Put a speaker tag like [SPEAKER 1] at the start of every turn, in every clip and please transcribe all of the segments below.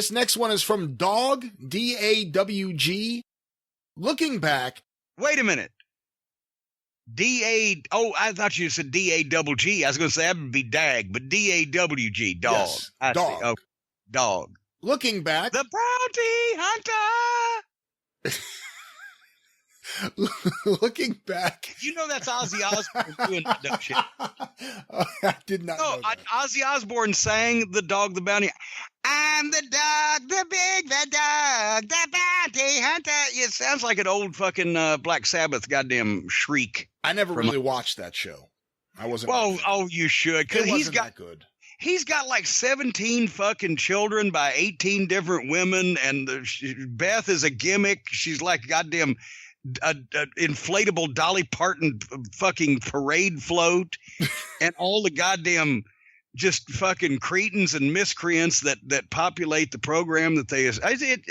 [SPEAKER 1] This next one is from Dog, D-A-W-G. Looking back.
[SPEAKER 2] Wait a minute. D-A, oh, I thought you said D-A-double-G. I was going to say that would be Dag, but D-A-W-G, dog.
[SPEAKER 1] Yes, dog.
[SPEAKER 2] Oh, dog.
[SPEAKER 1] Looking back.
[SPEAKER 2] The Bounty Hunter!
[SPEAKER 1] Looking back.
[SPEAKER 2] You know that's Ozzy Osbourne doing that shit.
[SPEAKER 1] I did not know that.
[SPEAKER 2] Ozzy Osbourne sang The Dog, the Bounty. I'm the dog, the big bad dog, the bounty hunter. It sounds like an old fucking Black Sabbath goddamn shriek.
[SPEAKER 1] I never really watched that show. I wasn't.
[SPEAKER 2] Well, oh, you should, because he's got
[SPEAKER 1] that good.
[SPEAKER 2] He's got like 17 fucking children by 18 different women, and Beth is a gimmick. She's like goddamn inflatable Dolly Parton fucking parade float, and all the goddamn just fucking cretins and miscreants that populate the program that they.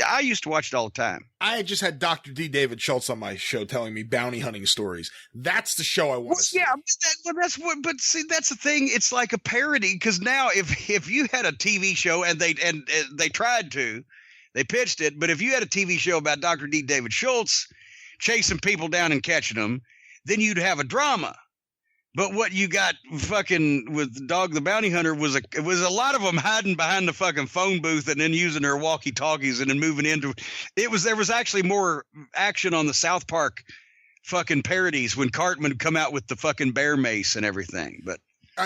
[SPEAKER 2] I used to watch it all the time.
[SPEAKER 1] I just had Dr. D. David Schultz on my show telling me bounty hunting stories. That's the show I want to see.
[SPEAKER 2] Yeah, but see, that's the thing. It's like a parody, because now if you had a TV show and they tried to, they pitched it, but if you had a TV show about Dr. D. David Schultz chasing people down and catching them, then you'd have a drama. But what you got fucking with Dog the Bounty Hunter was a lot of them hiding behind the fucking phone booth and then using their walkie-talkies and then moving into it. There was actually more action on the South Park fucking parodies when Cartman come out with the fucking bear mace and everything. But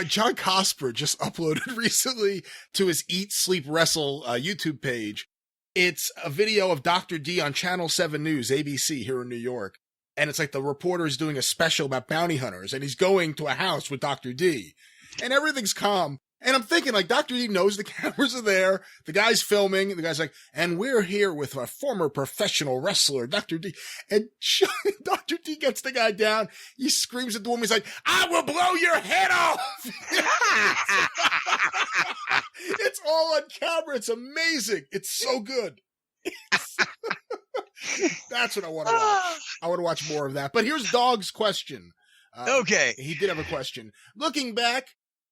[SPEAKER 1] John Cosper just uploaded recently to his Eat, Sleep, Wrestle YouTube page. It's a video of Dr. D on Channel 7 News, ABC here in New York. And it's like the reporter is doing a special about bounty hunters, and he's going to a house with Dr. D. And everything's calm. And I'm thinking, like, Dr. D knows the cameras are there. The guy's filming. The guy's like, and we're here with a former professional wrestler, Dr. D. And Dr. D gets the guy down. He screams at the woman. He's like, I will blow your head off. It's all on camera. It's amazing. It's so good. That's what I want to watch. I want to watch more of that. But here's Dog's question.
[SPEAKER 2] Okay.
[SPEAKER 1] He did have a question. Looking back,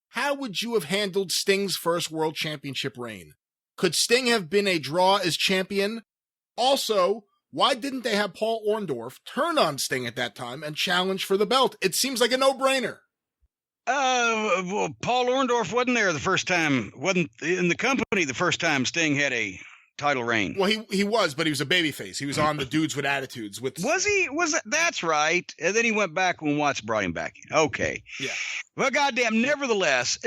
[SPEAKER 1] how would you have handled Sting's first world championship reign? Could Sting have been a draw as champion? Also, why didn't they have Paul Orndorff turn on Sting at that time and challenge for the belt? It seems like a no-brainer.
[SPEAKER 2] Well, Paul Orndorff wasn't there the first time, wasn't in the company the first time Sting had a title reign.
[SPEAKER 1] Well, he was, but he was a babyface. He was on the Dudes with Attitudes.
[SPEAKER 2] Was he? That's right. And then he went back when Watts brought him back in. Okay.
[SPEAKER 1] Yeah.
[SPEAKER 2] Well, goddamn, nevertheless,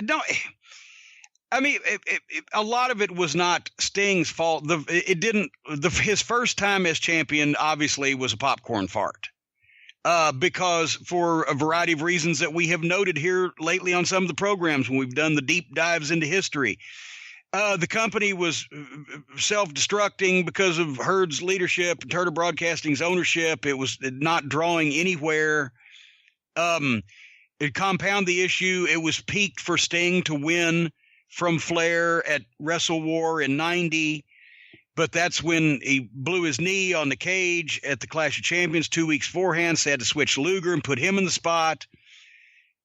[SPEAKER 2] a lot of it was not Sting's fault. His first time as champion obviously was a popcorn fart. Because for a variety of reasons that we have noted here lately on some of the programs when we've done the deep dives into history. The company was self-destructing because of Herd's leadership and Turner Broadcasting's ownership. It was not drawing anywhere. It compounded the issue. It was peaked for Sting to win from Flair at Wrestle War in 90. But that's when he blew his knee on the cage at the Clash of Champions 2 weeks beforehand. So they had to switch Luger and put him in the spot.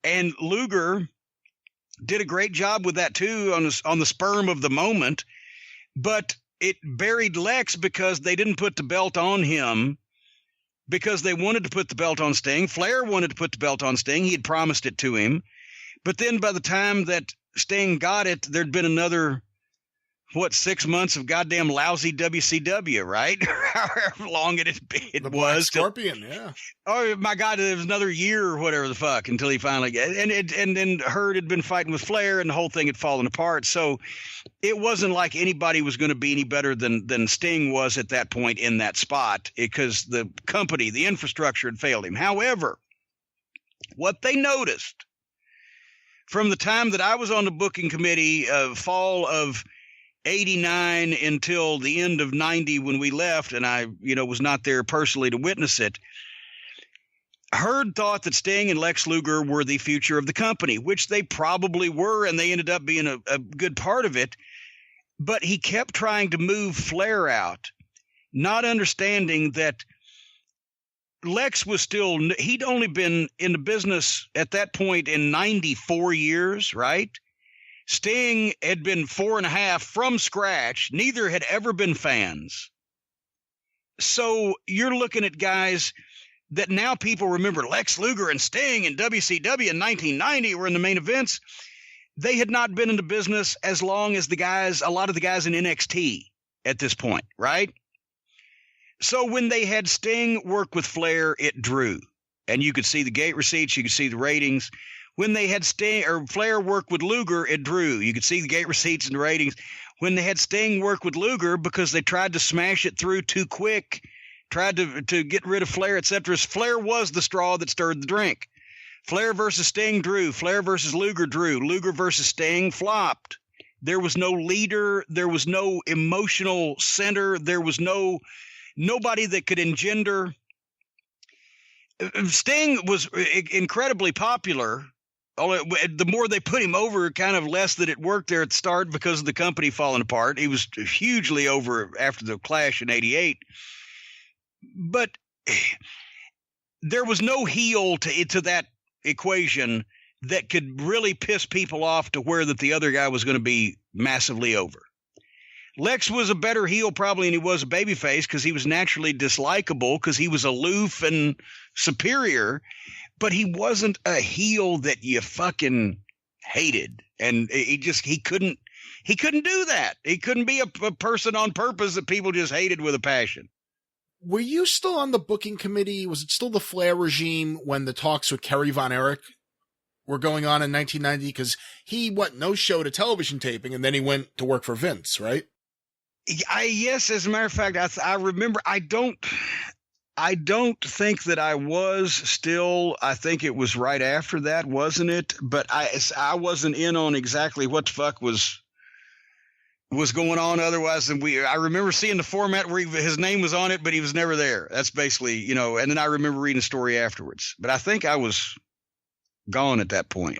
[SPEAKER 2] And Luger did a great job with that too on the sperm of the moment, but it buried Lex because they didn't put the belt on him because they wanted to put the belt on Sting. Flair wanted to put the belt on Sting. He had promised it to him. But then by the time that Sting got it, there'd been another 6 months of goddamn lousy WCW, right? However long it
[SPEAKER 1] the
[SPEAKER 2] was.
[SPEAKER 1] Black Scorpion, yeah.
[SPEAKER 2] Oh my God, it was another year or whatever the fuck until he finally got it. And then Herd had been fighting with Flair and the whole thing had fallen apart. So it wasn't like anybody was going to be any better than Sting was at that point in that spot because the company, the infrastructure had failed him. However, what they noticed from the time that I was on the booking committee fall of 89 until the end of 90 when we left and I, was not there personally to witness it. Herd thought that Sting and Lex Luger were the future of the company, which they probably were, and they ended up being a good part of it. But he kept trying to move Flair out, not understanding that Lex was he'd only been in the business at that point in 94 years, right? Sting had been 4.5 from scratch. Neither had ever been fans. So you're looking at guys that now people remember. Lex Luger and Sting in WCW in 1990 were in the main events. They had not been in the business as long as a lot of the guys in NXT at this point, right? So when they had Sting work with Flair, it drew. And you could see the gate receipts, you could see the ratings. When they had Sting or Flair work with Luger, it drew. You could see the gate receipts and the ratings. When they had Sting work with Luger, because they tried to smash it through too quick, tried to get rid of Flair, etc. Flair was the straw that stirred the drink. Flair versus Sting drew. Flair versus Luger drew. Luger versus Sting flopped. There was no leader. There was no emotional center. There was nobody that could engender. Sting was incredibly popular. The more they put him over, kind of less that it worked there at the start because of the company falling apart. He was hugely over after the Clash in '88. But there was no heel to that equation that could really piss people off to where that the other guy was going to be massively over. Lex was a better heel probably than he was a babyface because he was naturally dislikable because he was aloof and superior, but he wasn't a heel that you fucking hated. And he couldn't do that. He couldn't be a person on purpose that people just hated with a passion.
[SPEAKER 1] Were you still on the booking committee? Was it still the Flair regime when the talks with Kerry Von Erich were going on in 1990? Because he, no show to television taping, and then he went to work for Vince, right?
[SPEAKER 2] Yes, as a matter of fact, I remember. I don't think that I was still. I think it was right after that, wasn't it? But I wasn't in on exactly what the fuck was going on otherwise than I remember seeing the format where his name was on it, but he was never there. That's basically, and then I remember reading a story afterwards, but I think I was gone at that point.